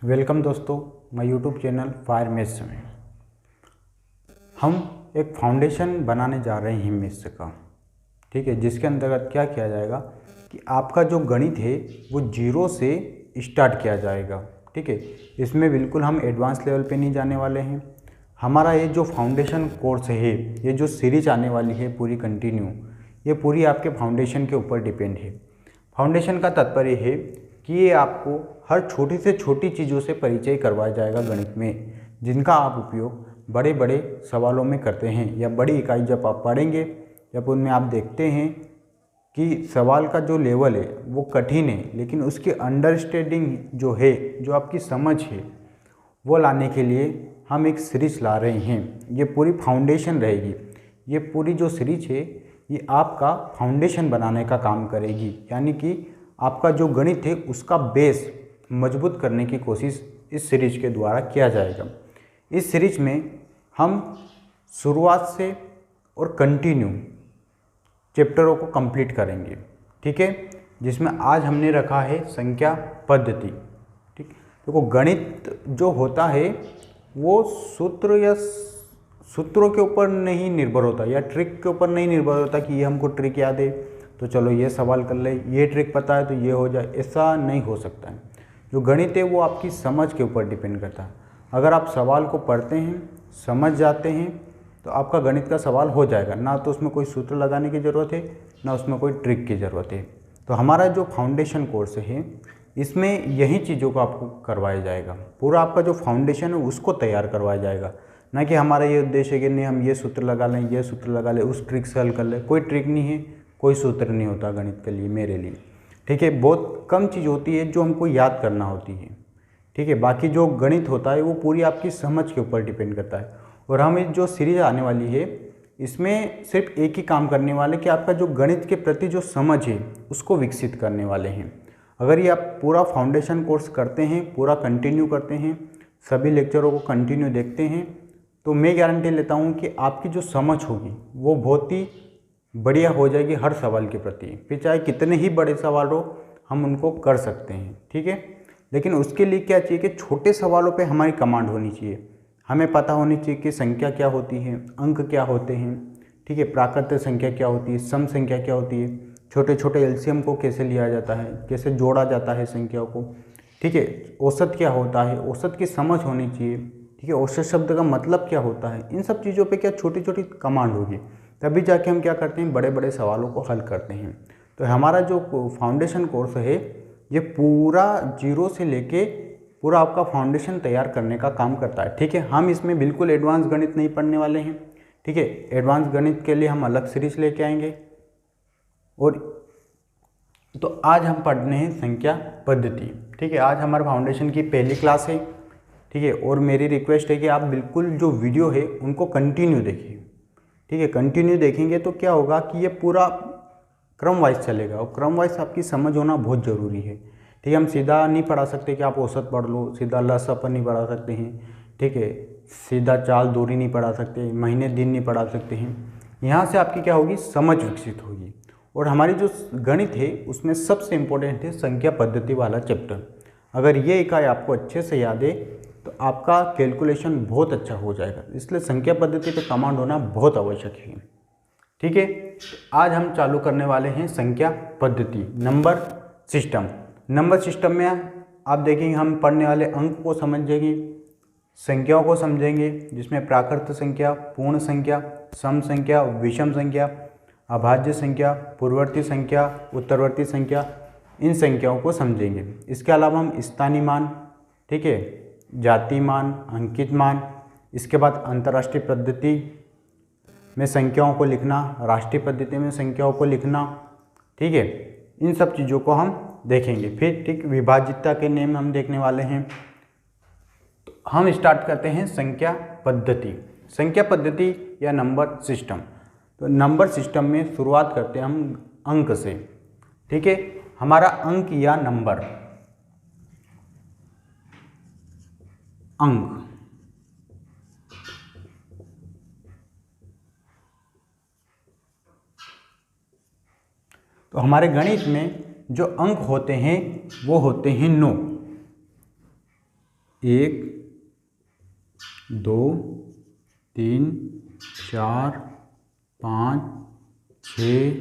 Welcome दोस्तों, मैं YouTube channel fire maths में हम एक फाउंडेशन बनाने जा रहे हैं मैथ्स का। ठीक है, जिसके अंतर्गत क्या किया जाएगा कि आपका जो गणित है वो जीरो से स्टार्ट किया जाएगा। ठीक है, इसमें बिल्कुल हम एडवांस लेवल पे नहीं जाने वाले हैं। हमारा ये जो फाउंडेशन कोर्स है, ये जो सीरीज आने वाली है पूरी कंटिन्यू, ये पूरी आपके फाउंडेशन के ऊपर डिपेंड है। फाउंडेशन का तात्पर्य है कि ये आपको हर छोटी से छोटी चीज़ों से परिचय करवाया जाएगा गणित में, जिनका आप उपयोग बड़े बड़े सवालों में करते हैं या बड़ी इकाई जब आप पढ़ेंगे, जब उनमें आप देखते हैं कि सवाल का जो लेवल है वो कठिन है, लेकिन उसकी अंडरस्टैंडिंग जो है, जो आपकी समझ है, वो लाने के लिए हम एक सीरीज ला रहे हैं। ये पूरी फाउंडेशन रहेगी। ये पूरी जो सीरीज है ये आपका फाउंडेशन बनाने का काम करेगी, यानी कि आपका जो गणित है उसका बेस मजबूत करने की कोशिश इस सीरीज के द्वारा किया जाएगा। इस सीरीज में हम शुरुआत से और कंटिन्यू चैप्टरों को कंप्लीट करेंगे। ठीक है, जिसमें आज हमने रखा है संख्या पद्धति। ठीक, देखो गणित जो होता है वो सूत्र या सूत्रों के ऊपर नहीं निर्भर होता या ट्रिक के ऊपर नहीं निर्भर होता कि ये हमको ट्रिक याद है तो चलो ये सवाल कर ले, ये ट्रिक पता है तो ये हो जाए, ऐसा नहीं हो सकता है। जो गणित है वो आपकी समझ के ऊपर डिपेंड करता है। अगर आप सवाल को पढ़ते हैं, समझ जाते हैं, तो आपका गणित का सवाल हो जाएगा। ना तो उसमें कोई सूत्र लगाने की ज़रूरत है, ना उसमें कोई ट्रिक की ज़रूरत है। तो हमारा जो फाउंडेशन कोर्स है इसमें यही चीज़ों को आपको करवाया जाएगा। पूरा आपका जो फाउंडेशन है उसको तैयार करवाया जाएगा। ना कि हमारा ये उद्देश्य है कि नहीं हम ये सूत्र लगा लें, ये सूत्र लगा लें, उस ट्रिक से हल कर लें। कोई ट्रिक नहीं है, कोई सूत्र नहीं होता गणित के लिए, मेरे लिए। ठीक है, बहुत कम चीज़ होती है जो हमको याद करना होती है। ठीक है, बाकी जो गणित होता है वो पूरी आपकी समझ के ऊपर डिपेंड करता है। और हम जो सीरीज आने वाली है इसमें सिर्फ एक ही काम करने वाले कि आपका जो गणित के प्रति जो समझ है उसको विकसित करने वाले हैं। अगर ये आप पूरा फाउंडेशन कोर्स करते हैं, पूरा कंटिन्यू करते हैं, सभी लेक्चरों को कंटिन्यू देखते हैं, तो मैं गारंटी लेता हूँ कि आपकी जो समझ होगी वो बहुत ही बढ़िया हो जाएगी हर सवाल के प्रति। फिर चाहे कितने ही बड़े सवाल हो हम उनको कर सकते हैं। ठीक है, लेकिन उसके लिए क्या चाहिए कि छोटे सवालों पे हमारी कमांड होनी चाहिए। हमें पता होनी चाहिए कि संख्या क्या होती है, अंक क्या होते हैं। ठीक है, प्राकृत संख्या क्या होती है, सम संख्या क्या होती है, छोटे छोटे एलसीएम को कैसे लिया जाता है, कैसे जोड़ा जाता है संख्याओं को। ठीक है, औसत क्या होता है, औसत की समझ होनी चाहिए। ठीक है, औसत शब्द का मतलब क्या होता है, इन सब चीज़ों पे क्या छोटी छोटी कमांड होगी, तभी जाके हम क्या करते हैं, बड़े बड़े सवालों को हल करते हैं। तो हमारा जो फाउंडेशन कोर्स है ये पूरा जीरो से लेके पूरा आपका फाउंडेशन तैयार करने का काम करता है। ठीक है, हम इसमें बिल्कुल एडवांस गणित नहीं पढ़ने वाले हैं। ठीक है, एडवांस गणित के लिए हम अलग सीरीज लेके आएंगे। और तो आज हम पढ़ने हैं संख्या पद्धति। ठीक है, आज हमारे फाउंडेशन की पहली क्लास है। ठीक है, और मेरी रिक्वेस्ट है कि आप बिल्कुल जो वीडियो है उनको कंटिन्यू देखिए। ठीक है, कंटिन्यू देखेंगे तो क्या होगा कि ये पूरा क्रम वाइज चलेगा, और क्रम वाइज आपकी समझ होना बहुत ज़रूरी है। ठीक है, हम सीधा नहीं पढ़ा सकते कि आप औसत पढ़ लो, सीधा लस अपन नहीं पढ़ा सकते हैं। ठीक है, सीधा चाल दूरी नहीं पढ़ा सकते, महीने दिन नहीं पढ़ा सकते हैं। यहाँ से आपकी क्या होगी, समझ विकसित होगी। और हमारी जो गणित है उसमें सबसे इम्पोर्टेंट है संख्या पद्धति वाला चैप्टर। अगर ये इकाई आपको अच्छे से याद है तो आपका कैलकुलेशन बहुत अच्छा हो जाएगा। इसलिए संख्या पद्धति पे कमांड होना बहुत आवश्यक है। ठीक है, आज हम चालू करने वाले हैं संख्या पद्धति, नंबर सिस्टम। नंबर सिस्टम में आप देखेंगे हम पढ़ने वाले अंक को समझेंगे, संख्याओं को समझेंगे, जिसमें प्राकृत संख्या, पूर्ण संख्या, सम संख्या, विषम संख्या, अभाज्य संख्या, पूर्ववर्ती संख्या, उत्तरवर्ती संख्या, इन संख्याओं को समझेंगे। इसके अलावा हम स्थानीय मान, ठीक है, जाति मान, अंकित मान, इसके बाद अंतर्राष्ट्रीय पद्धति में संख्याओं को लिखना, राष्ट्रीय पद्धति में संख्याओं को लिखना। ठीक है, इन सब चीज़ों को हम देखेंगे। फिर ठीक विभाज्यता के नियम हम देखने वाले हैं। तो हम स्टार्ट करते हैं संख्या पद्धति। संख्या पद्धति या नंबर सिस्टम। तो नंबर सिस्टम में शुरुआत करते हैं हम अंक से। ठीक है, हमारा अंक या नंबर, अंक, तो हमारे गणित में जो अंक होते हैं वो होते हैं 9। 1 2 3 4 5 6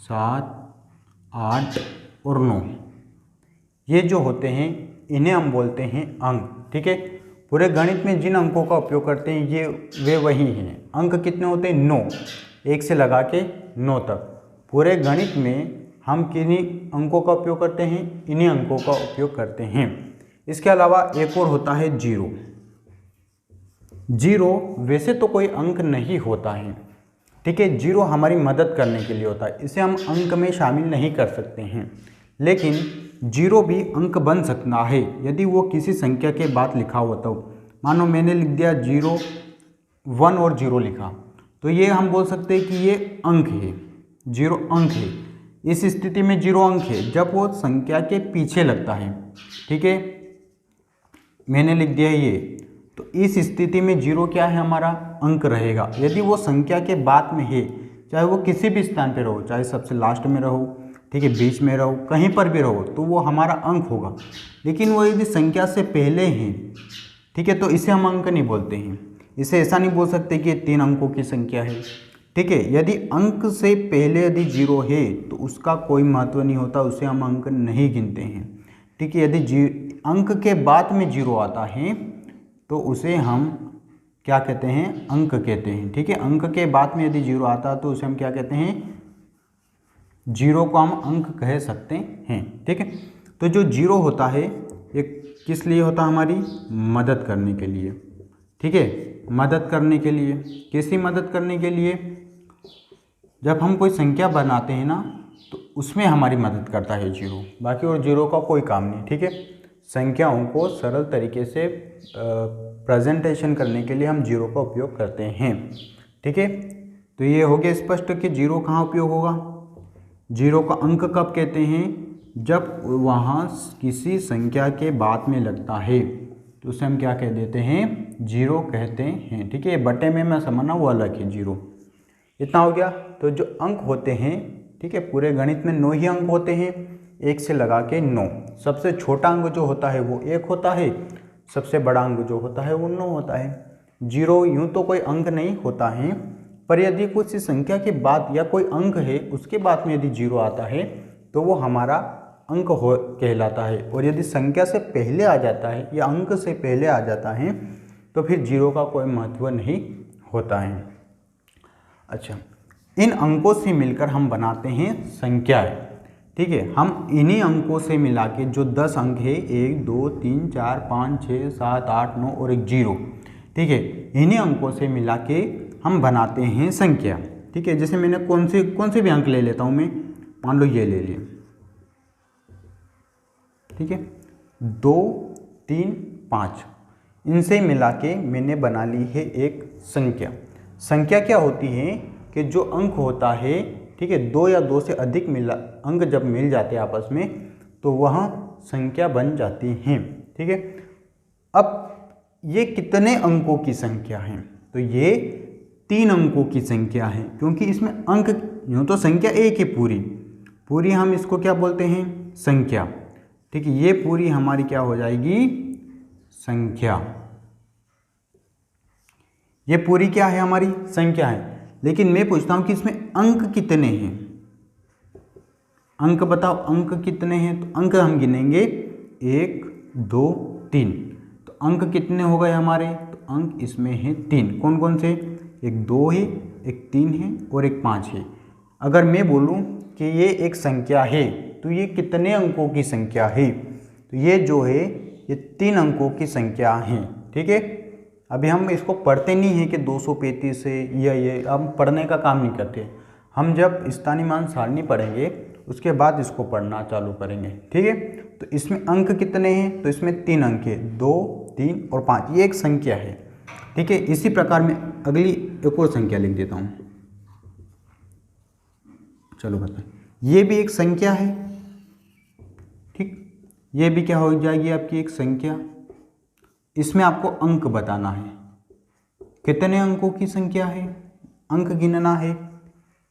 7 8 और 9, ये जो होते हैं इन्हें हम बोलते हैं अंक। ठीक है, पूरे गणित में जिन अंकों का उपयोग करते हैं ये वे वही हैं। अंक कितने होते हैं? 9, 1 से लगा के 9 तक। पूरे गणित में हम किन्हीं अंकों का उपयोग करते हैं? इन्हीं अंकों का उपयोग करते हैं। इसके अलावा एक और होता है जीरो। जीरो वैसे तो कोई अंक नहीं होता है, ठीक है, जीरो हमारी मदद करने के लिए होता है, इसे हम अंक में शामिल नहीं कर सकते हैं। लेकिन जीरो भी अंक बन सकता है यदि वो किसी संख्या के बाद लिखा हो तो। मानो मैंने लिख दिया 0 1 और 0 लिखा, तो ये हम बोल सकते हैं कि ये अंक है, 0 अंक है। इस स्थिति में 0 अंक है जब वो संख्या के पीछे लगता है। ठीक है, मैंने लिख दिया ये, तो इस स्थिति में 0 क्या है? हमारा अंक रहेगा। यदि वो संख्या के बाद में है, चाहे वो किसी भी स्थान पे रहो, चाहे सबसे लास्ट में रहो, ठीक है, बीच में रहो, कहीं पर भी रहो, तो वो हमारा अंक होगा। लेकिन वो यदि संख्या से पहले है, ठीक है, तो इसे हम अंक नहीं बोलते हैं। इसे ऐसा नहीं बोल सकते कि 3 अंकों की संख्या है। ठीक है, यदि अंक से पहले यदि 0 है तो उसका कोई महत्व नहीं होता, उसे हम अंक नहीं गिनते हैं। ठीक है, यदि अंक के बाद में 0 आता है तो उसे हम क्या कहते हैं? अंक कहते हैं। ठीक है, अंक के बाद में यदि 0 आता है तो उसे हम क्या कहते हैं? 0 को हम अंक कह सकते हैं। ठीक है, तो जो 0 होता है ये किस लिए होता है? हमारी मदद करने के लिए। ठीक है, मदद करने के लिए। कैसी मदद करने के लिए? जब हम कोई संख्या बनाते हैं ना तो उसमें हमारी मदद करता है 0, बाकी और 0 का कोई काम नहीं। ठीक है, संख्याओं को सरल तरीके से प्रेजेंटेशन करने के लिए हम 0 का उपयोग करते हैं। ठीक है, तो ये हो गया स्पष्ट कि 0 कहाँ उपयोग होगा। 0 का अंक कब कहते हैं? जब वहाँ किसी संख्या के बाद में लगता है तो उसे हम क्या कह देते हैं? 0 कहते हैं। ठीक है, बटे में मैं समझना वो अलग है 0। इतना हो गया। तो जो अंक होते हैं, ठीक है, पूरे गणित में 9 ही अंक होते हैं, 1 से लगा के 9। सबसे छोटा अंक जो होता है वो 1 होता है, सबसे बड़ा अंक जो होता है वो 9 होता है। 0 यूँ तो कोई अंक नहीं होता है, पर यदि कुछ संख्या के बाद या कोई अंक है उसके बाद में यदि 0 आता है तो वो हमारा अंक हो कहलाता है। और यदि संख्या से पहले आ जाता है या अंक से पहले आ जाता है तो फिर 0 का कोई महत्व नहीं होता है। अच्छा, इन अंकों से मिलकर हम बनाते हैं संख्याएं। ठीक है, हम इन्हीं अंकों से मिला के जो 10 अंक है, 1 2 3 4 5 6 7 8 9 और एक 0, ठीक है, इन्हीं अंकों से मिला के हम बनाते हैं संख्या। ठीक है, जैसे मैंने कौन से भी अंक ले लेता हूँ मैं, मान लो ये ले लिए, ठीक है, 2 3 5, इनसे मिला के मैंने बना ली है एक संख्या। संख्या क्या होती है कि जो अंक होता है, ठीक है, 2 या 2 से अधिक अंक जब मिल जाते हैं आपस में तो वह संख्या बन जाती हैं। ठीक है, अब ये कितने अंकों की संख्या है? तो ये 3 अंकों की संख्या है, क्योंकि इसमें अंक, यूँ तो संख्या एक है पूरी हम इसको क्या बोलते हैं? संख्या। ठीक है, ये पूरी हमारी क्या हो जाएगी? संख्या। ये पूरी क्या है? हमारी संख्या है। लेकिन मैं पूछता हूँ कि इसमें अंक कितने हैं? अंक बताओ, अंक कितने हैं? तो अंक हम गिनेंगे 1 2 3, तो अंक कितने हो गए हमारे? तो अंक इसमें है 3। कौन कौन से? एक 2 है, एक 3 है और एक 5 है। अगर मैं बोलूँ कि ये एक संख्या है तो ये कितने अंकों की संख्या है? तो ये जो है ये 3 अंकों की संख्या है। ठीक है, अभी हम इसको पढ़ते नहीं है कि 235 है या ये हम पढ़ने का काम नहीं करते। हम जब स्थानीय मान सारणी पढ़ेंगे उसके बाद इसको पढ़ना चालू करेंगे। ठीक है, तो इसमें अंक कितने हैं? तो इसमें 3 अंक है, 2 3 और 5, ये एक संख्या है। ठीक है, इसी प्रकार मैं अगली एक और संख्या लिख देता हूँ। चलो बताएं, ये भी एक संख्या है। ठीक, ये भी क्या हो जाएगी? आपकी एक संख्या। इसमें आपको अंक बताना है, कितने अंकों की संख्या है, अंक गिनना है।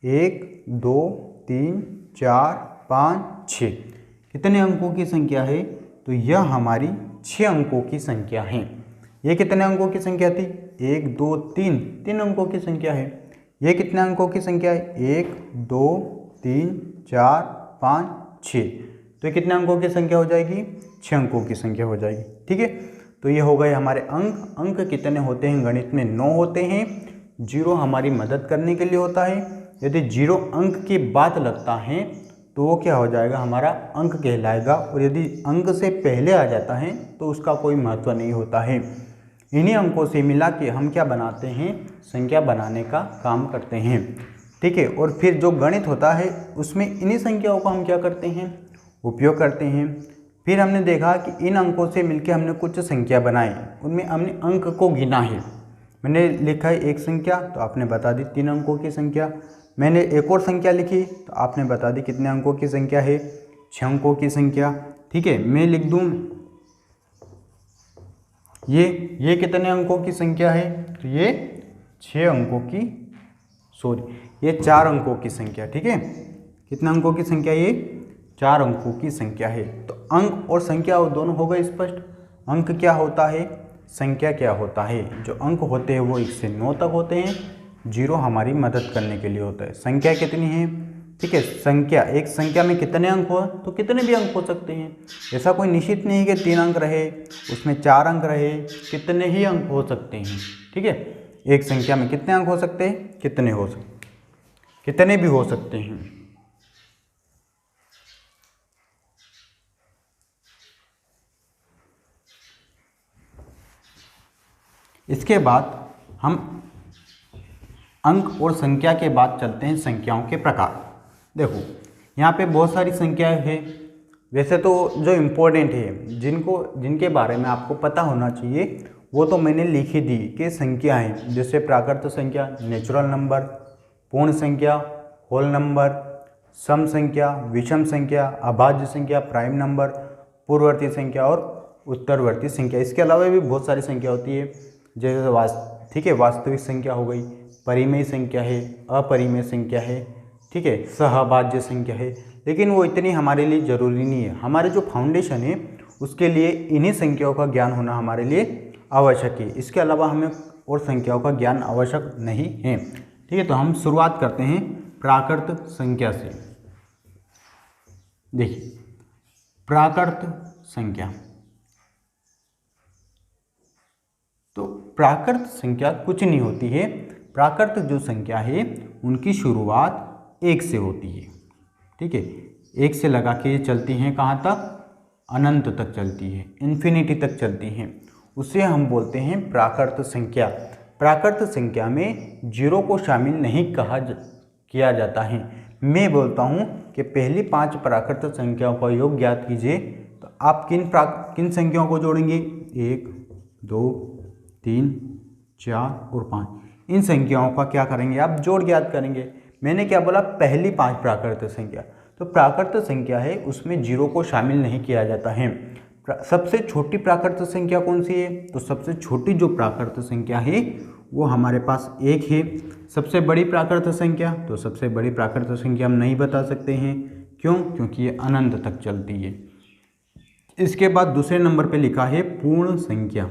1 2 3 4 5 6, कितने अंकों की संख्या है? तो यह हमारी 6 अंकों की संख्या है। ये कितने अंकों की संख्या थी? 1 2 3, 3 अंकों की संख्या है। ये कितने अंकों की संख्या है? 1 2 3 4 5 6। तो ये कितने अंकों की संख्या हो जाएगी? 6 अंकों की संख्या हो जाएगी। ठीक है, तो ये हो गए हमारे अंक। अंक कितने होते हैं गणित में? 9 होते हैं। 0 हमारी मदद करने के लिए होता है। यदि 0 अंक के बाद लगता है तो वो क्या हो जाएगा? हमारा अंक कहलाएगा। और यदि अंक से पहले आ जाता है तो उसका कोई महत्व नहीं होता है। इन्हीं अंकों से मिला के हम क्या बनाते हैं? संख्या बनाने का काम करते हैं। ठीक है, और फिर जो गणित होता है उसमें इन्हीं संख्याओं का हम क्या करते हैं? उपयोग करते हैं। फिर हमने देखा कि इन अंकों से मिलके हमने कुछ संख्या बनाई, उनमें हमने अंक को गिना है। मैंने लिखा है एक संख्या, तो आपने बता दी 3 अंकों की संख्या। मैंने एक और संख्या लिखी तो आपने बता दी कितने अंकों की संख्या है? 6 अंकों की संख्या। ठीक है, मैं लिख दूं ये कितने अंकों की संख्या है? तो ये 6 अंकों की, ये 4 अंकों की संख्या। ठीक है, कितने अंकों की संख्या? ये 4 अंकों की संख्या है। तो अंक और संख्या वो दोनों हो गए स्पष्ट। अंक क्या होता है, संख्या क्या होता है? जो अंक होते हैं वो 1 से 9 तक होते हैं। 0 हमारी मदद करने के लिए होता है। संख्या कितनी है? ठीक है, संख्या, एक संख्या में कितने अंक हो तो कितने भी अंक हो सकते हैं। ऐसा कोई निश्चित नहीं है कि 3 अंक रहे, उसमें 4 अंक रहे, कितने ही अंक हो सकते हैं। ठीक है, एक संख्या में कितने अंक हो सकते हैं? कितने भी हो सकते हैं। इसके बाद हम अंक और संख्या के बाद चलते हैं संख्याओं के प्रकार। देखो यहाँ पे बहुत सारी संख्याएं हैं। वैसे तो जो इम्पोर्टेंट है, जिनके बारे में आपको पता होना चाहिए वो तो मैंने लिख ही दी कि संख्याएं, जैसे प्राकृत संख्या, नेचुरल नंबर, पूर्ण संख्या, होल नंबर, सम संख्या, विषम संख्या, अभाज्य संख्या, प्राइम नंबर, पूर्ववर्ती संख्या और उत्तरवर्ती संख्या। इसके अलावा भी बहुत सारी संख्या होती है, जैसे ठीक है, वास्तविक संख्या हो गई, परिमेय संख्या है, अपरिमेय संख्या है, ठीक है, सहभाज्य संख्या है। लेकिन वो इतनी हमारे लिए ज़रूरी नहीं है। हमारे जो फाउंडेशन है उसके लिए इन्हीं संख्याओं का ज्ञान होना हमारे लिए आवश्यक है। इसके अलावा हमें और संख्याओं का ज्ञान आवश्यक नहीं है। ठीक है, तो हम शुरुआत करते हैं प्राकृत संख्या से। देखिए, प्राकृत संख्या, तो प्राकृत संख्या कुछ नहीं होती है। प्राकृत जो संख्या है उनकी शुरुआत 1 से होती है। ठीक है, 1 से लगा के चलती हैं कहाँ तक? अनंत तक चलती है, इन्फिनिटी तक चलती हैं। उसे हम बोलते हैं प्राकृत संख्या। प्राकृत संख्या में 0 को शामिल नहीं किया जाता है। मैं बोलता हूँ कि पहली 5 प्राकृत संख्याओं का योग ज्ञात कीजिए, तो आप किन संख्याओं को जोड़ेंगे? 1 2 3 4 और 5। इन संख्याओं का क्या करेंगे? आप जोड़ ज्ञात करेंगे। मैंने क्या बोला? पहली 5 प्राकृत संख्या। तो प्राकृत संख्या है उसमें 0 को शामिल नहीं किया जाता है। सबसे छोटी प्राकृत संख्या कौन सी है? तो सबसे छोटी जो प्राकृत संख्या है वो हमारे पास 1 है। सबसे बड़ी प्राकृत संख्या, तो सबसे बड़ी प्राकृत संख्या हम नहीं बता सकते हैं। क्यों? क्योंकि ये अनंत तक चलती है। इसके बाद दूसरे नंबर पे लिखा है पूर्ण संख्या।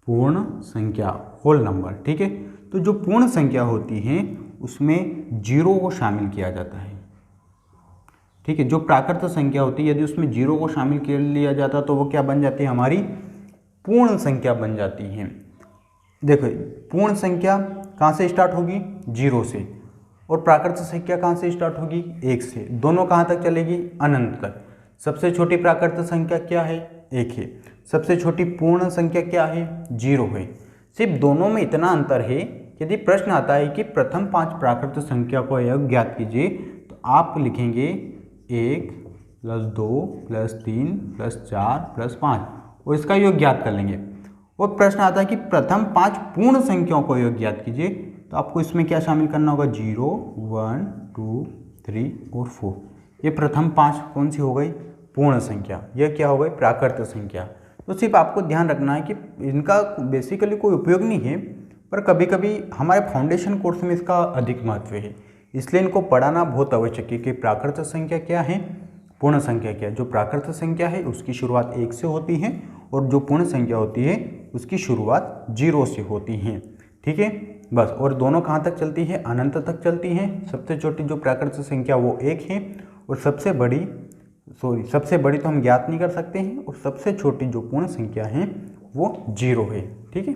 पूर्ण संख्या, होल नंबर। ठीक है, तो जो पूर्ण संख्या होती है उसमें 0 को शामिल किया जाता है। ठीक है, जो प्राकृत संख्या होती है यदि उसमें 0 को शामिल कर लिया जाता तो वो क्या बन जाती है? हमारी पूर्ण संख्या बन जाती है। देखो, पूर्ण संख्या कहाँ से स्टार्ट होगी? 0 से। और प्राकृत संख्या कहाँ से स्टार्ट होगी? 1 से। दोनों कहाँ तक चलेगी? अनंत तक। सबसे छोटी प्राकृत संख्या क्या है? 1 है। सबसे छोटी पूर्ण संख्या क्या है? 0 है। सिर्फ दोनों में इतना अंतर है। यदि प्रश्न आता है कि प्रथम 5 प्राकृत संख्या को योग ज्ञात कीजिए, तो आप लिखेंगे 1 + 2 + 3 + 4 + 5 और इसका योग ज्ञात कर लेंगे। और प्रश्न आता है कि प्रथम 5 पूर्ण संख्याओं को योग ज्ञात कीजिए, तो आपको इसमें क्या शामिल करना होगा? 0 1 2 3 और 4। ये प्रथम 5 कौन सी हो गई? पूर्ण संख्या। यह क्या हो गई? प्राकृत संख्या। तो सिर्फ आपको ध्यान रखना है कि इनका बेसिकली कोई उपयोग नहीं है, पर कभी कभी हमारे फाउंडेशन कोर्स में इसका अधिक महत्व है, इसलिए इनको पढ़ाना बहुत आवश्यक है कि प्राकृत संख्या क्या है, पूर्ण संख्या क्या है, जो प्राकृत संख्या है उसकी शुरुआत 1 से होती है और जो पूर्ण संख्या होती है उसकी शुरुआत 0 से होती है। ठीक है, बस। और दोनों कहाँ तक चलती है, अनंत तक चलती हैं। सबसे छोटी जो प्राकृत संख्या वो 1 है और सबसे बड़ी तो हम ज्ञात नहीं कर सकते हैं, और सबसे छोटी जो पूर्ण संख्या है वो 0 है। ठीक है,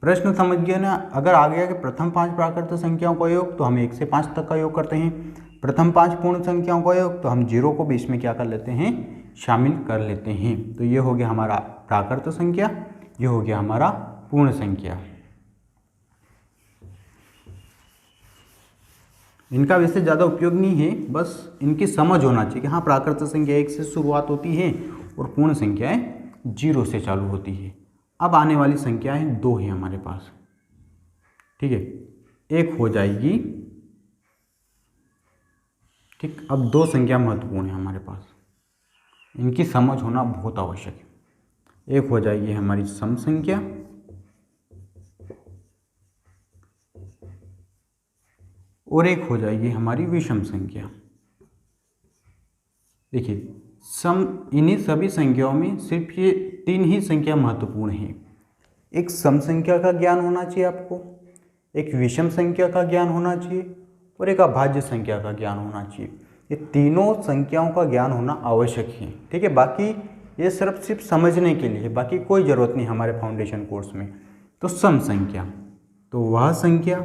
प्रश्न समझ गया ना। अगर आ गया कि प्रथम 5 प्राकृत संख्याओं का योग, तो हम 1 से 5 तक का योग करते हैं। प्रथम 5 पूर्ण संख्याओं का योग, तो हम 0 को भी इसमें क्या कर लेते हैं, शामिल कर लेते हैं। तो ये हो गया हमारा प्राकृत संख्या, ये हो गया हमारा पूर्ण संख्या। इनका वैसे ज़्यादा उपयोग नहीं है, बस इनकी समझ होना चाहिए कि हाँ प्राकृत संख्या 1 से शुरुआत होती है और पूर्ण संख्याएं 0 से चालू होती है। अब आने वाली संख्याएं 2 है हमारे पास। ठीक है, 1 हो जाएगी। ठीक, अब 2 संख्या महत्वपूर्ण है हमारे पास, इनकी समझ होना बहुत आवश्यक है। 1 हो जाएगी हमारी सम संख्या और 1 हो जाएगी हमारी विषम संख्या। देखिए, इन्हीं सभी संख्याओं में सिर्फ ये 3 ही संख्या महत्वपूर्ण है। एक सम संख्या का ज्ञान होना चाहिए आपको, एक विषम संख्या का ज्ञान होना चाहिए और एक अभाज्य संख्या का ज्ञान होना चाहिए। ये तीनों संख्याओं का ज्ञान होना आवश्यक है। ठीक है, बाकी ये सिर्फ समझने के लिए, बाकी कोई ज़रूरत नहीं हमारे फाउंडेशन कोर्स में। तो सम संख्या, तो वह संख्या,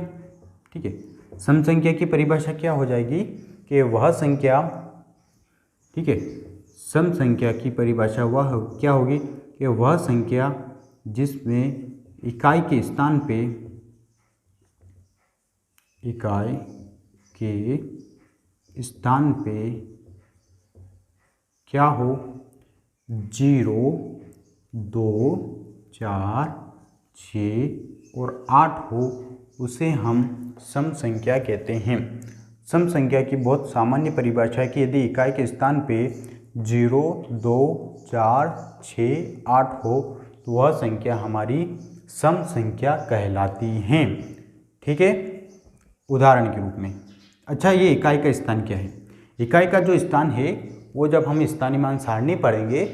ठीक है, सम संख्या की परिभाषा क्या हो जाएगी कि वह संख्या, ठीक है, सम संख्या की परिभाषा वह क्या होगी कि वह संख्या जिसमें इकाई के स्थान पे क्या हो 0, 2, 4, 6 और 8 हो, उसे हम सम संख्या कहते हैं। सम संख्या की बहुत सामान्य परिभाषा है कि यदि इकाई के स्थान पे 0, 2, 4, 6, 8 हो तो वह संख्या हमारी सम संख्या कहलाती हैं। ठीक है, उदाहरण के रूप में। अच्छा, ये इकाई का स्थान क्या है? इकाई का जो स्थान है वो जब हम स्थानीय मान सारणी पढ़ेंगे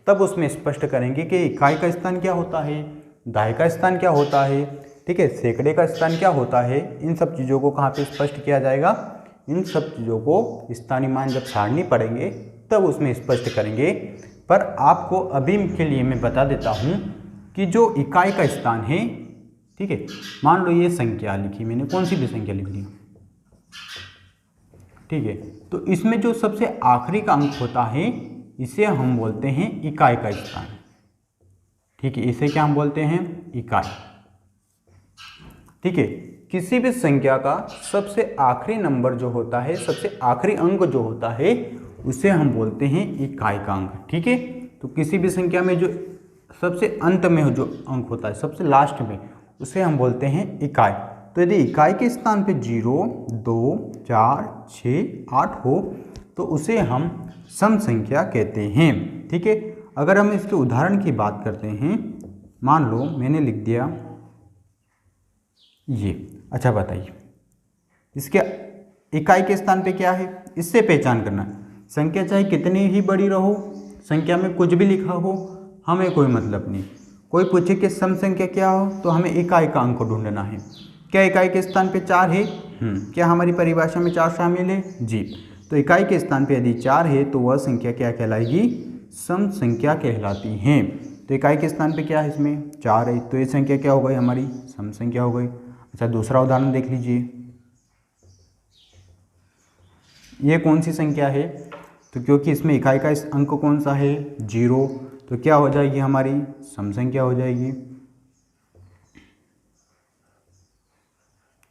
तब उसमें स्पष्ट करेंगे कि इकाई का स्थान क्या होता है, दहाई का स्थान क्या होता है, ठीक है, सैकड़े का स्थान क्या होता है। इन सब चीज़ों को कहाँ पे स्पष्ट किया जाएगा? इन सब चीज़ों को स्थानीय मान जब सारणी पढ़ेंगे तब उसमें स्पष्ट करेंगे। पर आपको अभी के लिए मैं बता देता हूँ कि जो इकाई का स्थान है, ठीक है, मान लो ये संख्या लिखी मैंने, कौन सी भी संख्या लिख ली, ठीक है, तो इसमें जो सबसे आखिरी का अंक होता है इसे हम बोलते हैं इकाई का स्थान। ठीक है, इसे क्या हम बोलते हैं? इकाई। ठीक है, किसी भी संख्या का सबसे आखिरी नंबर जो होता है, सबसे आखिरी अंक जो होता है उसे हम बोलते हैं इकाई का अंक। ठीक है, तो किसी भी संख्या में जो सबसे अंत में जो अंक होता है, सबसे लास्ट में, उसे हम बोलते हैं इकाई। तो यदि इकाई के स्थान पे 0, 2, 4, 6, 8 हो तो उसे हम सम संख्या कहते हैं। ठीक है, अगर हम इसके उदाहरण की बात करते हैं, मान लो मैंने लिख दिया ये। अच्छा बताइए, इसके इकाई के स्थान पे क्या है, इससे पहचान करना। संख्या चाहे कितनी ही बड़ी रहो, संख्या में कुछ भी लिखा हो, हमें कोई मतलब नहीं। कोई पूछे कि सम संख्या क्या हो तो हमें इकाई का अंक ढूंढना है। क्या इकाई के स्थान पे 4 है? क्या हमारी परिभाषा में 4 शामिल है? जी। तो इकाई के स्थान पे यदि 4 है तो वह संख्या क्या कहलाएगी? सम संख्या कहलाती है। तो इकाई के स्थान पे क्या है, इसमें 4 है, तो ये संख्या क्या हो गई? हमारी सम संख्या हो गई। अच्छा, दूसरा उदाहरण देख लीजिए, ये कौन सी संख्या है? तो क्योंकि इसमें इकाई का अंक कौन सा है? 0, तो क्या हो जाएगी? हमारी सम संख्या हो जाएगी।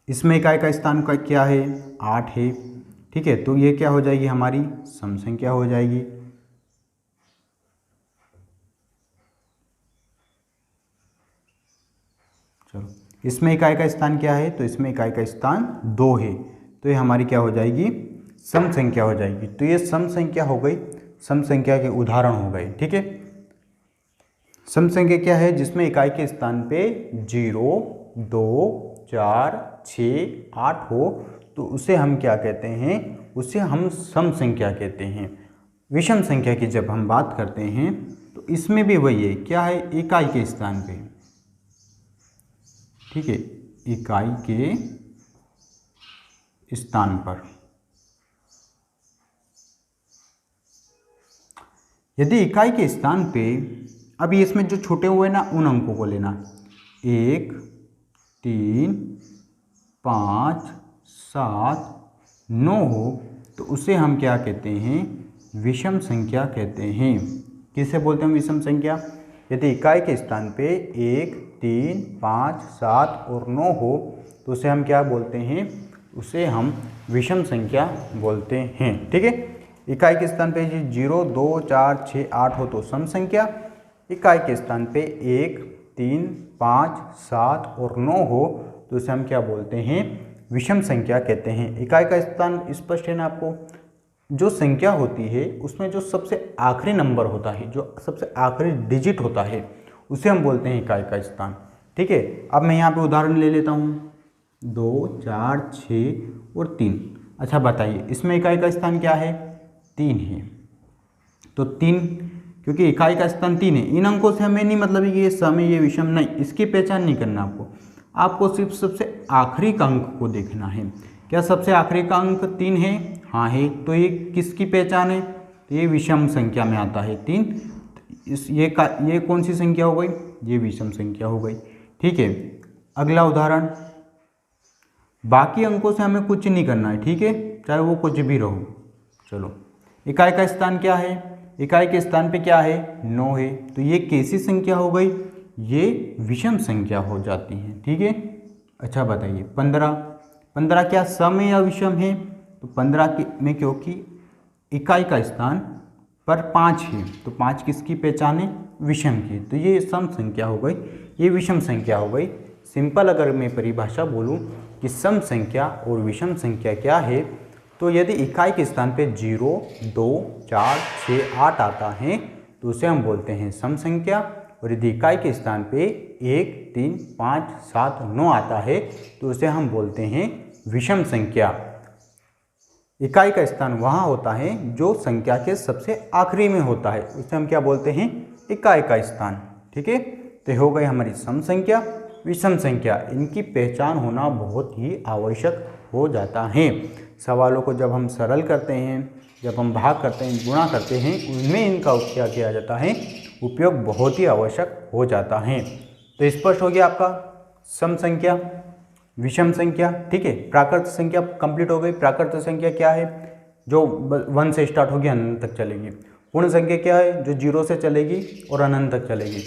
इसमें इकाई का स्थान का क्या है? 8 है। ठीक है, तो ये क्या हो जाएगी? हमारी सम संख्या हो जाएगी। चलो, इसमें इकाई का स्थान क्या है? तो इसमें इकाई का स्थान 2 है, तो ये हमारी क्या हो जाएगी? सम संख्या हो जाएगी। तो ये सम संख्या हो गई, सम संख्या के उदाहरण हो गए। ठीक है, सम संख्या क्या है? जिसमें इकाई के स्थान पे 0, 2, 4, 6, 8 हो तो उसे हम क्या कहते हैं? उसे हम सम संख्या कहते हैं। विषम संख्या की जब हम बात करते हैं तो इसमें भी वही है, क्या है, इकाई के स्थान पे, ठीक है, इकाई के स्थान पर। यदि इकाई के स्थान पे, अभी इसमें जो छूटे हुए ना उन अंकों को लेना, 1, 3, 5, 7, 9 हो तो उसे हम क्या कहते हैं, विषम संख्या कहते हैं। किसे बोलते हैं विषम संख्या? यदि इकाई के स्थान पे 1, 3, 5, 7 और 9 हो तो उसे हम क्या बोलते हैं, उसे हम विषम संख्या बोलते हैं। ठीक है, इकाई के स्थान पे 0, 2, 4, 6, 8 हो तो सम संख्या, इकाई के स्थान पे 1, 3, 5, 7 और 9 हो तो उसे हम क्या बोलते हैं, विषम संख्या कहते हैं। इकाई का स्थान स्पष्ट है ना आपको? जो संख्या होती है उसमें जो सबसे आखिरी नंबर होता है, जो सबसे आखिरी डिजिट होता है, उसे हम बोलते हैं इकाई का स्थान। ठीक है, अब मैं यहाँ पे उदाहरण ले लेता हूँ, 2, 4, 6 और 3। अच्छा बताइए, इसमें इकाई का स्थान क्या है? 3 है। तो 3, क्योंकि इकाई का स्थान 3 है, इन अंकों से हमें नहीं मतलब कि ये सम है, ये विषम नहीं, इसकी पहचान नहीं करना आपको सिर्फ सबसे आखिरी का अंक को देखना है। क्या सबसे आखिरी का अंक 3 है? हाँ है। तो ये किसकी पहचान है? तो ये विषम संख्या में आता है 3। ये कौन सी संख्या हो गई? ये विषम संख्या हो गई। ठीक है, अगला उदाहरण, बाकी अंकों से हमें कुछ नहीं करना है, ठीक है, चाहे वो कुछ भी रहो। चलो, इकाई का स्थान क्या है? इकाई के स्थान पे क्या है? 9 है। तो ये कैसी संख्या हो गई? ये विषम संख्या हो जाती है। ठीक है, अच्छा बताइए, 15 क्या सम है या विषम है? तो 15 में क्योंकि इकाई का स्थान पर 5 है तो 5 किसकी पहचान है? विषम की। तो ये सम संख्या हो गई, ये विषम संख्या हो गई। सिंपल अगर मैं परिभाषा बोलूँ कि सम संख्या और विषम संख्या क्या है, तो यदि इकाई के स्थान पे 0, 2, 4, 6, 8 आता है तो उसे हम बोलते हैं सम संख्या, और यदि इकाई के स्थान पे 1, 3, 5, 7, 9 आता है तो उसे हम बोलते हैं विषम संख्या। इकाई का स्थान वहाँ होता है जो संख्या के सबसे आखिरी में होता है, उसे हम क्या बोलते हैं? इकाई का स्थान। ठीक है, तो हो गई हमारी सम संख्या, विषम संख्या। इनकी पहचान होना बहुत ही आवश्यक हो जाता है। सवालों को जब हम सरल करते हैं, जब हम भाग करते हैं, गुणा करते हैं, उनमें इनका क्या किया जाता है? उपयोग बहुत ही आवश्यक हो जाता है। तो स्पष्ट हो गया आपका सम संख्या, विषम संख्या। ठीक है, प्राकृत संख्या कंप्लीट हो गई। प्राकृत संख्या क्या है? जो 1 से स्टार्ट होगी अनंत तक चलेगी। पूर्ण संख्या क्या है? जो 0 से चलेगी और अनंत तक चलेगी।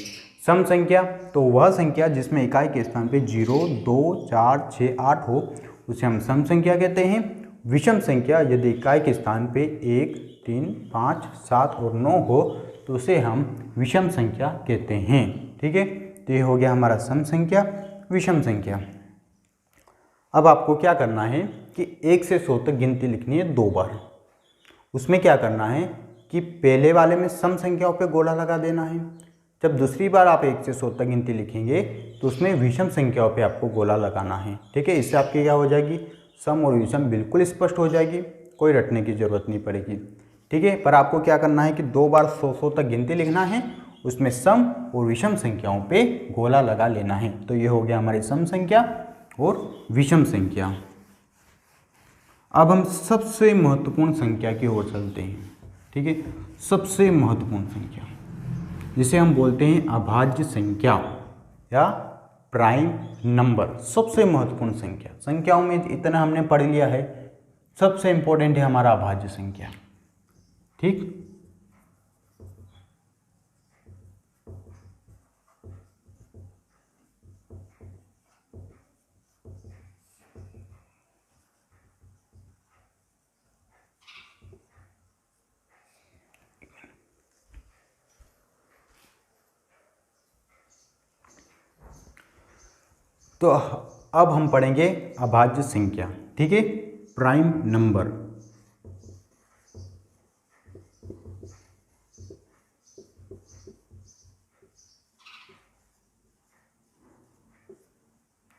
सम संख्या तो वह संख्या जिसमें इकाई के स्थान पे 0, 2, 4, 6, 8 हो उसे हम सम संख्या कहते हैं। विषम संख्या यदि इकाई के स्थान पे 1, 3, 5, 7 और 9 हो तो उसे हम विषम संख्या कहते हैं। ठीक है, तो ये हो गया हमारा सम संख्या, विषम संख्या। अब आपको क्या करना है कि 1 से 100 तक गिनती लिखनी है 2 बार। उसमें क्या करना है कि पहले वाले में सम संख्याओं पे गोला लगा देना है। जब दूसरी बार आप 1 से 100 तक गिनती लिखेंगे तो उसमें विषम संख्याओं पे आपको गोला लगाना है। ठीक है, इससे आपकी क्या हो जाएगी? सम और विषम बिल्कुल स्पष्ट हो जाएगी, कोई रटने की जरूरत नहीं पड़ेगी। ठीक है, पर आपको क्या करना है कि 2 बार 100 तक गिनती लिखना है, उसमें सम और विषम संख्याओं पे गोला लगा लेना है। तो ये हो गया हमारी सम संख्या और विषम संख्या। अब हम सबसे महत्वपूर्ण संख्या की ओर चलते हैं। ठीक है, सबसे महत्वपूर्ण संख्या जिसे हम बोलते हैं अभाज्य संख्या या प्राइम नंबर। सबसे महत्वपूर्ण संख्या, संख्याओं में इतना हमने पढ़ लिया है, सबसे इंपॉर्टेंट है हमारा अभाज्य संख्या। ठीक, तो अब हम पढ़ेंगे अभाज्य संख्या। ठीक है, प्राइम नंबर।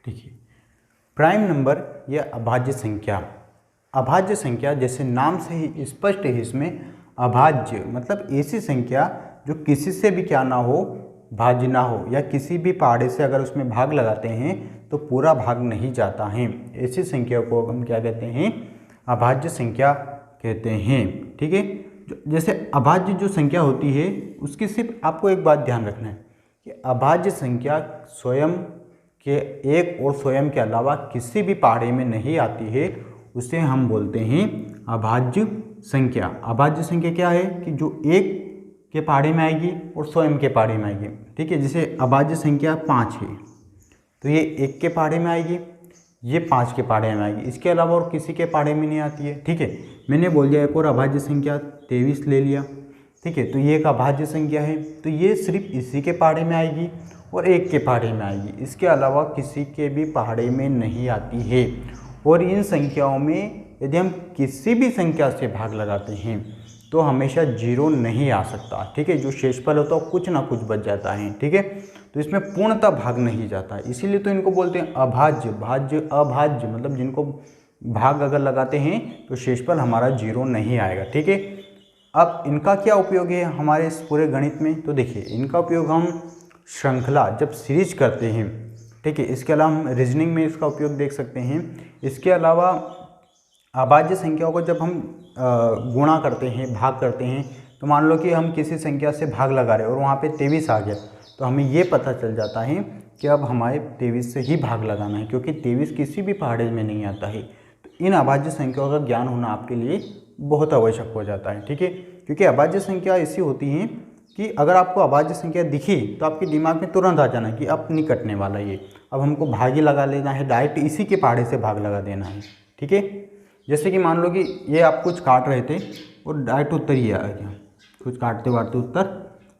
देखिए, प्राइम नंबर या अभाज्य संख्या। अभाज्य संख्या जैसे नाम से ही स्पष्ट है, इसमें अभाज्य मतलब ऐसी संख्या जो किसी से भी क्या ना हो, भाज्य ना हो, या किसी भी पहाड़े से अगर उसमें भाग लगाते हैं तो पूरा भाग नहीं जाता है, ऐसी संख्या को हम क्या कहते हैं, अभाज्य संख्या कहते हैं। ठीक है, जैसे अभाज्य जो संख्या होती है उसकी सिर्फ आपको एक बात ध्यान रखना है कि अभाज्य संख्या स्वयं के एक और स्वयं के अलावा किसी भी पहाड़े में नहीं आती है, उसे हम बोलते हैं अभाज्य संख्या। अभाज्य संख्या क्या है कि जो एक के पहाड़े में आएगी और स्वयं के पहाड़े में आएगी। ठीक है, जैसे अभाज्य संख्या 5 है तो ये एक के पहाड़े में आएगी, ये 5 के पहाड़े में आएगी, इसके अलावा और किसी के पहाड़े में नहीं आती है। ठीक है, मैंने बोल दिया एक और अभाज्य संख्या 23 ले लिया। ठीक है, तो ये एक अभाज्य संख्या है, तो ये सिर्फ इसी के पहाड़े में आएगी और एक के पहाड़े में आएगी, इसके अलावा किसी के भी पहाड़े में नहीं आती है। और इन संख्याओं में यदि हम किसी भी संख्या से भाग लगाते हैं तो हमेशा 0 नहीं आ सकता। ठीक है, जो शेषफल होता है कुछ ना कुछ बच जाता है। ठीक है, तो इसमें पूर्णतः भाग नहीं जाता है, इसीलिए तो इनको बोलते हैं अभाज्य। भाज्य अभाज्य मतलब जिनको भाग अगर लगाते हैं तो शेषफल हमारा 0 नहीं आएगा। ठीक है, अब इनका क्या उपयोग है हमारे इस पूरे गणित में, तो देखिए इनका उपयोग हम श्रृंखला जब सीरीज करते हैं। ठीक है, इसके अलावा हम रीजनिंग में इसका उपयोग देख सकते हैं। इसके अलावा अभाज्य संख्याओं को जब हम गुणा करते हैं, भाग करते हैं, तो मान लो कि हम किसी संख्या से भाग लगा रहे हैं और वहाँ पे 23 आ गया, तो हमें ये पता चल जाता है कि अब हमारे 23 से ही भाग लगाना है, क्योंकि 23 किसी भी पहाड़े में नहीं आता है। तो इन अभाज्य संख्याओं का ज्ञान होना आपके लिए बहुत आवश्यक हो जाता है। ठीक है, क्योंकि अभाज्य संख्या ऐसी होती हैं कि अगर आपको अभाज्य संख्या दिखी तो आपके दिमाग में तुरंत आ जाना कि अब नहीं कटने वाला ये, अब हमको भाग ही लगा लेना है, डायरेक्ट इसी के पहाड़े से भाग लगा देना है। ठीक है, जैसे कि मान लो कि ये आप कुछ काट रहे थे और डायरेक्ट उत्तर ही आ गया, कुछ काटते वाटते उत्तर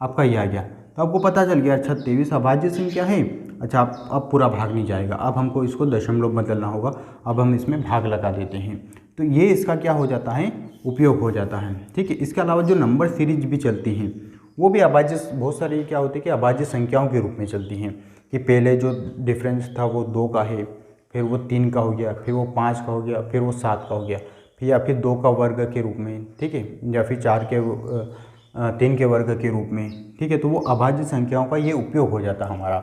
आपका ये आ गया, तो आपको पता चल गया अच्छा 23 अभाज्य संख्या है। अच्छा अब पूरा भाग नहीं जाएगा, अब हमको इसको दशमलव बदलना होगा, अब हम इसमें भाग लगा देते हैं। तो ये इसका क्या हो जाता है, उपयोग हो जाता है। ठीक है, इसके अलावा जो नंबर सीरीज भी चलती हैं वो भी अभाज्य, बहुत सारी क्या होती है कि अभाज्य संख्याओं के रूप में चलती हैं, कि पहले जो डिफरेंस था वो 2 का है, फिर वो 3 का हो गया, फिर वो 5 का हो गया, फिर वो 7 का हो गया, फिर या फिर 2 का वर्ग के रूप में। ठीक है, या फिर 3 के वर्ग के रूप में। ठीक है, तो वो अभाज्य संख्याओं का ये उपयोग हो जाता है हमारा।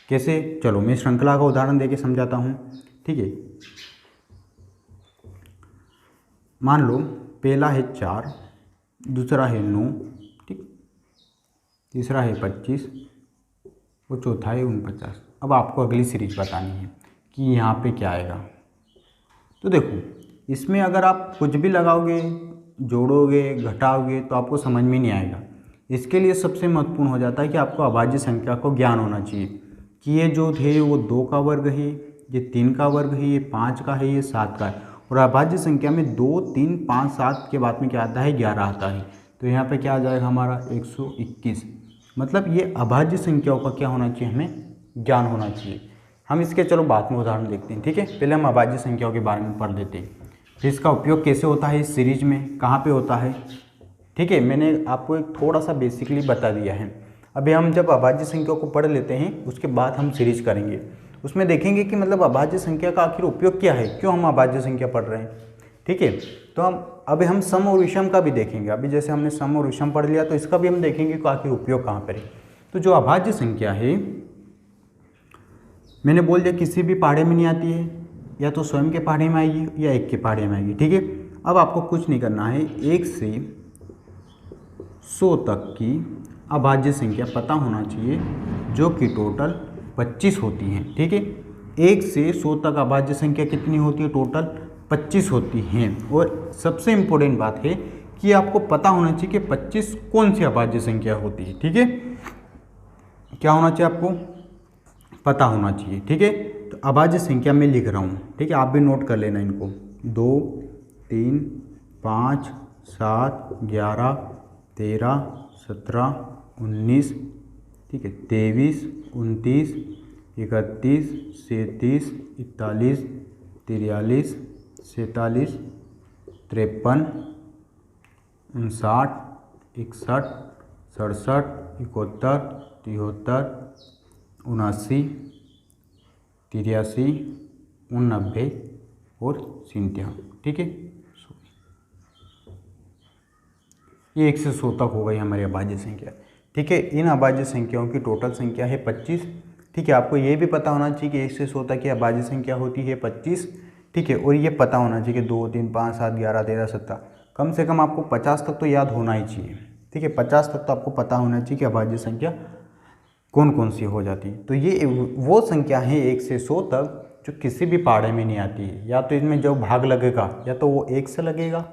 कैसे, चलो मैं श्रृंखला का उदाहरण देके समझाता हूँ। ठीक है, मान लो पहला है 4, दूसरा है 9, ठीक, तीसरा है 25 और चौथा है 49। अब आपको अगली सीरीज बतानी है कि यहाँ पे क्या आएगा। तो देखो इसमें अगर आप कुछ भी लगाओगे, जोड़ोगे, घटाओगे तो आपको समझ में नहीं आएगा। इसके लिए सबसे महत्वपूर्ण हो जाता है कि आपको अभाज्य संख्या को ज्ञान होना चाहिए कि ये जो थे वो 2 का वर्ग है, ये 3 का वर्ग है, ये 5 का है, ये 7 का है। और अभाज्य संख्या में 2, 3, 5, 7 के बाद में क्या आता है, 11 आता है। तो यहाँ पे क्या आ जाएगा हमारा 121। मतलब ये अभाज्य संख्याओं का क्या होना चाहिए, हमें ज्ञान होना चाहिए। हम इसके चलो बाद में उदाहरण देखते हैं। ठीक है, पहले हम अभाज्य संख्याओं के बारे में पढ़ लेते हैं, फिर इसका उपयोग कैसे होता है इस सीरीज में, कहाँ पे होता है। ठीक है, मैंने आपको एक थोड़ा सा बेसिकली बता दिया है। अभी हम जब अभाज्य संख्याओं को पढ़ लेते हैं उसके बाद हम सीरीज करेंगे, उसमें देखेंगे कि मतलब अभाज्य संख्या का आखिर उपयोग क्या है, क्यों हम अभाज्य संख्या पढ़ रहे हैं। ठीक है, तो हम सम और विषम का भी देखेंगे। अभी जैसे हमने सम और विषम पढ़ लिया तो इसका भी हम देखेंगे कि आखिर उपयोग कहाँ पर है। तो जो अभाज्य संख्या है मैंने बोल दिया किसी भी पहाड़े में नहीं आती है, या तो स्वयं के पहाड़े में आएगी या एक के पहाड़े में आएगी। ठीक है, अब आपको कुछ नहीं करना है, 1 से 100 तक की अभाज्य संख्या पता होना चाहिए जो कि टोटल 25 होती हैं। ठीक है, 1 से 100 तक अभाज्य संख्या कितनी होती है, टोटल 25 होती हैं। और सबसे इम्पोर्टेंट बात है कि आपको पता होना चाहिए कि 25 कौन सी अभाज्य संख्या होती है। ठीक है, क्या होना चाहिए, आपको पता होना चाहिए। ठीक है, तो अभाज्य संख्या में लिख रहा हूँ। ठीक है, आप भी नोट कर लेना इनको, 2, 3, 5, 7, 11, 13, 17, 19। ठीक है, 23, 29, 31, 37, 41, 43, 47, 53, 59, 61, 67, 71, 73, 79, 83, 89 और 97। ठीक है, ये 1 से 100 तक हो गई हमारी अभाज्य संख्या। ठीक है, इन अभाज्य संख्याओं की टोटल संख्या है 25। ठीक है, आपको ये भी पता होना चाहिए कि 1 से 100 तक की अभाज्य संख्या होती है 25। ठीक है, और ये पता होना चाहिए कि 2, 3, 5, 7, 11, 13, 17, कम से कम आपको 50 तक तो याद होना ही चाहिए। ठीक है, 50 तक तो आपको पता होना चाहिए कि अभाज्य संख्या कौन कौन सी हो जाती है। तो ये वो संख्या है 1 से 100 तक जो किसी भी पहाड़े में नहीं आती है। या तो इसमें जो भाग लगेगा या तो वो 1 से लगेगा,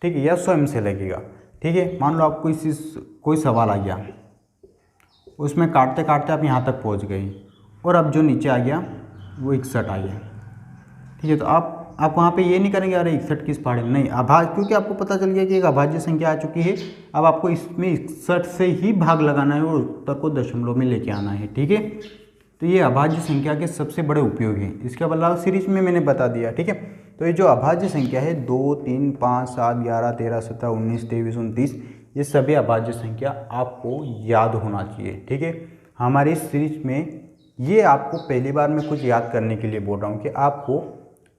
ठीक है, या स्वयं से लगेगा। ठीक है, मान लो आपको कोई सवाल आ गया, उसमें काटते काटते आप यहाँ तक पहुँच गए और अब जो नीचे आ गया वो 61 आ गया। ठीक है, तो आप वहाँ पे ये नहीं करेंगे अरे 61 किस पहाड़े में, नहीं, क्योंकि आपको पता चल गया कि एक अभाज्य संख्या आ चुकी है। अब आपको इसमें 61 से ही भाग लगाना है और उत्तर को दशमलव में लेके आना है। ठीक है, तो ये अभाज्य संख्या के सबसे बड़े उपयोग हैं। इसके अलावा सीरीज में मैंने बता दिया। ठीक है, तो ये जो अभाज्य संख्या है 2, 3, 5, 7, 11, 13, 17, 19, 23, 29, ये सभी अभाज्य संख्या आपको याद होना चाहिए। ठीक है, हमारी इस सीरीज में ये आपको पहली बार मैं कुछ याद करने के लिए बोल रहा हूँ कि आपको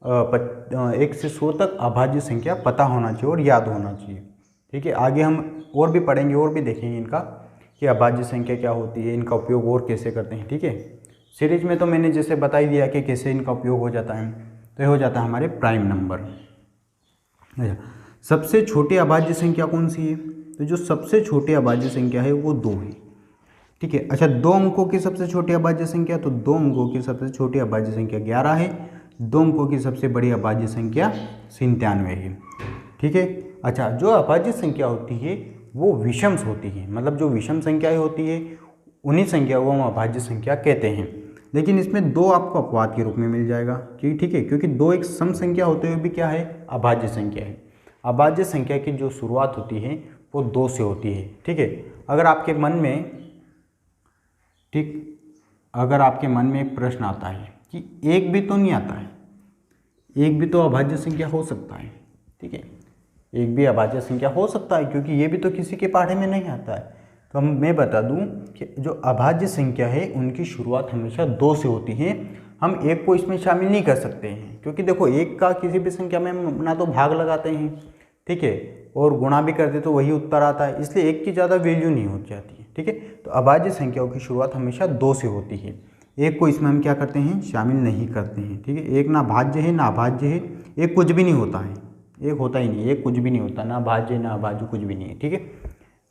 1 से 100 तक अभाज्य संख्या पता होना चाहिए और याद होना चाहिए। ठीक है, आगे हम और भी पढ़ेंगे और भी देखेंगे इनका कि अभाज्य संख्या क्या होती है, इनका उपयोग और कैसे करते हैं। ठीक है, सीरीज में तो मैंने जैसे बता ही दिया कि कैसे इनका उपयोग हो जाता है। तो ये हो जाता है हमारे प्राइम नंबर। अच्छा, सबसे छोटी अभाज्य संख्या कौन सी है? तो जो सबसे छोटी अभाज्य संख्या है वो 2 है। ठीक है, अच्छा, 2 अंकों की सबसे छोटी अभाज्य संख्या, तो 2 अंकों की सबसे छोटी अभाज्य संख्या 11 है। 2 अंकों की सबसे बड़ी अभाज्य संख्या 97 है। ठीक है, अच्छा, जो अभाज्य संख्या होती है वो विषम होती है, मतलब जो विषम संख्याएं होती है उन्हीं संख्या को हम अभाज्य संख्या कहते हैं। लेकिन इसमें 2 आपको अपवाद के रूप में मिल जाएगा कि ठीक है, क्योंकि 2 एक सम संख्या होते हुए भी क्या है, अभाज्य संख्या है। अभाज्य संख्या की जो शुरुआत होती है वो 2 से होती है। ठीक है, अगर आपके मन में एक प्रश्न आता है कि 1 भी तो नहीं आता है, 1 भी तो अभाज्य संख्या हो सकता है। ठीक है, 1 भी अभाज्य संख्या हो सकता है क्योंकि ये भी तो किसी के पढ़े में नहीं आता है। तो मैं बता दूं कि जो अभाज्य संख्या है उनकी शुरुआत हमेशा 2 से होती है। हम 1 को इसमें शामिल नहीं कर सकते हैं क्योंकि देखो 1 का किसी भी संख्या में ना तो भाग लगाते हैं, ठीक है, और गुणा भी करते तो वही उत्तर आता है, इसलिए 1 की ज़्यादा वैल्यू नहीं हो जाती है। ठीक है, तो अभाज्य संख्याओं की शुरुआत हमेशा 2 से होती है। 1 को इसमें हम क्या करते हैं, शामिल नहीं करते हैं। ठीक है, 1 ना भाज्य है ना अभाज्य है, 1 कुछ भी नहीं होता है, 1 होता ही नहीं, 1 कुछ भी नहीं होता, ना भाज्य ना अभाज्य, कुछ भी नहीं है। ठीक है,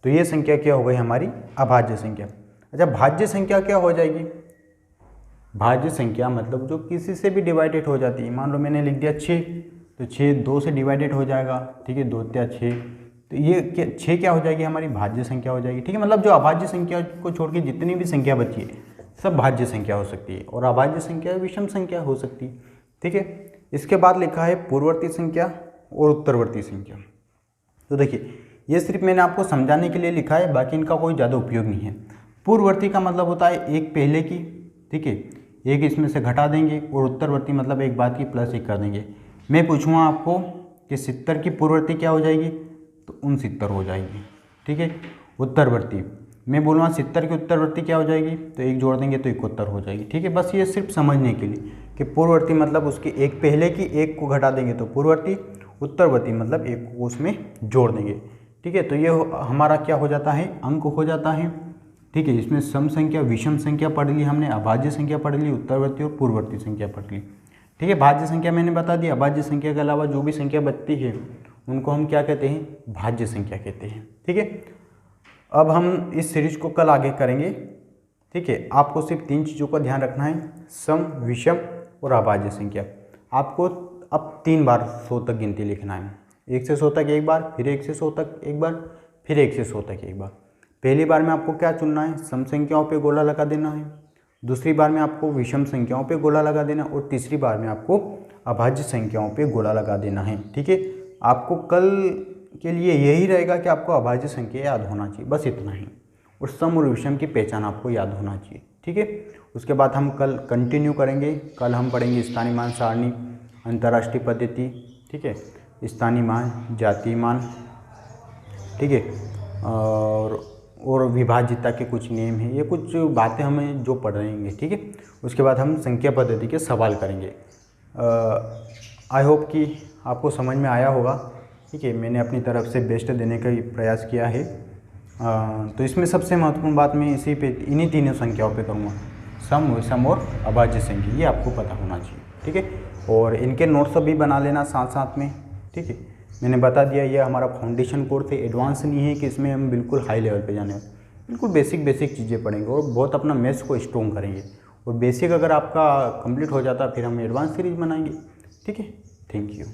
तो ये संख्या क्या हो गई हमारी, अभाज्य संख्या। अच्छा, भाज्य संख्या क्या हो जाएगी? भाज्य संख्या मतलब जो किसी से भी डिवाइडेड हो जाती है। मान लो मैंने लिख दिया 6, तो 6 2 से डिवाइडेड हो जाएगा। ठीक है, 2 या 6, तो ये 6 क्या हो जाएगी, हमारी भाज्य संख्या हो जाएगी। ठीक है, मतलब जो अभाज्य संख्या को छोड़ के जितनी भी संख्या बची है सब भाज्य संख्या हो सकती है, और अभाज्य संख्या विषम संख्या हो सकती है। ठीक है, इसके बाद लिखा है पूर्ववर्ती संख्या और उत्तरवर्ती संख्या। तो देखिए, ये सिर्फ मैंने आपको समझाने के लिए लिखा है, बाकी इनका कोई ज़्यादा उपयोग नहीं है। पूर्ववर्ती का मतलब होता है एक पहले की, ठीक है, एक इसमें से घटा देंगे, और उत्तरवर्ती मतलब एक बाद की प्लस 1 कर देंगे। मैं पूछूंगा आपको कि 70 की पूर्ववर्ती क्या हो जाएगी, तो 69 हो जाएगी। ठीक है, उत्तरवर्ती मैं बोलूँगा 70 की उत्तरवर्ती क्या हो जाएगी, तो 1 जोड़ देंगे तो 71 हो जाएगी। ठीक है, बस ये सिर्फ समझने के लिए कि पूर्ववर्ती मतलब उसकी एक पहले की, 1 को घटा देंगे तो पूर्ववर्ती, उत्तरवर्ती मतलब 1 को उसमें जोड़ देंगे। ठीक है, तो ये हमारा क्या हो जाता है, अंक हो जाता है। ठीक है, इसमें सम संख्या, विषम संख्या पढ़ ली हमने, अभाज्य संख्या पढ़ ली, उत्तरवर्ती और पूर्ववर्ती संख्या पढ़ ली। ठीक है, भाज्य संख्या मैंने बता दी। अभाज्य संख्या के अलावा जो भी संख्या बचती है उनको हम क्या कहते हैं, भाज्य संख्या कहते हैं। ठीक है, अब हम इस सीरीज को कल आगे करेंगे। ठीक है, आपको सिर्फ 3 चीज़ों का ध्यान रखना है, सम, विषम और अभाज्य संख्या। आपको अब 3 बार 100 तक गिनती लिखना है, 1 से 100 तक एक बार, फिर 1 से 100 तक एक बार, फिर 1 से 100 तक एक बार। पहली बार में आपको क्या चुनना है, सम संख्याओं पे गोला लगा देना है। दूसरी बार में आपको विषम संख्याओं पे गोला लगा देना, और तीसरी बार में आपको अभाज्य संख्याओं पे गोला लगा देना है। ठीक है, आपको कल के लिए यही रहेगा कि आपको अभाज्य संख्या याद होना चाहिए, बस इतना ही, और सम और विषम की पहचान आपको याद होना चाहिए। ठीक है, उसके बाद हम कल कंटिन्यू करेंगे। कल हम पढ़ेंगे स्थानीय मान सारणी, अंतर्राष्ट्रीय पद्धति, ठीक है, स्थानीय मान, जातीय मान, ठीक है, और विभाज्यता के कुछ नियम हैं, ये कुछ बातें हमें जो पढ़ रहेंगे। ठीक है, उसके बाद हम संख्या पद्धति के सवाल करेंगे। आई होप कि आपको समझ में आया होगा ठीक है, मैंने अपनी तरफ से बेस्ट देने का प्रयास किया है। तो इसमें सबसे महत्वपूर्ण बात मैं इन्हीं तीनों संख्याओं पे करूँगा, सम, विषम और अभाज्य संख्या, ये आपको पता होना चाहिए। ठीक है, और इनके नोट्स भी बना लेना साथ साथ में। ठीक है, मैंने बता दिया ये हमारा फाउंडेशन कोर्स है, एडवांस नहीं है कि इसमें हम बिल्कुल हाई लेवल पे जाने वाले, बिल्कुल बेसिक चीज़ें पढ़ेंगे और बहुत अपना मैथ्स को स्ट्रॉन्ग करेंगे। और बेसिक अगर आपका कंप्लीट हो जाता फिर हम एडवांस सीरीज बनाएंगे। ठीक है, थैंक यू।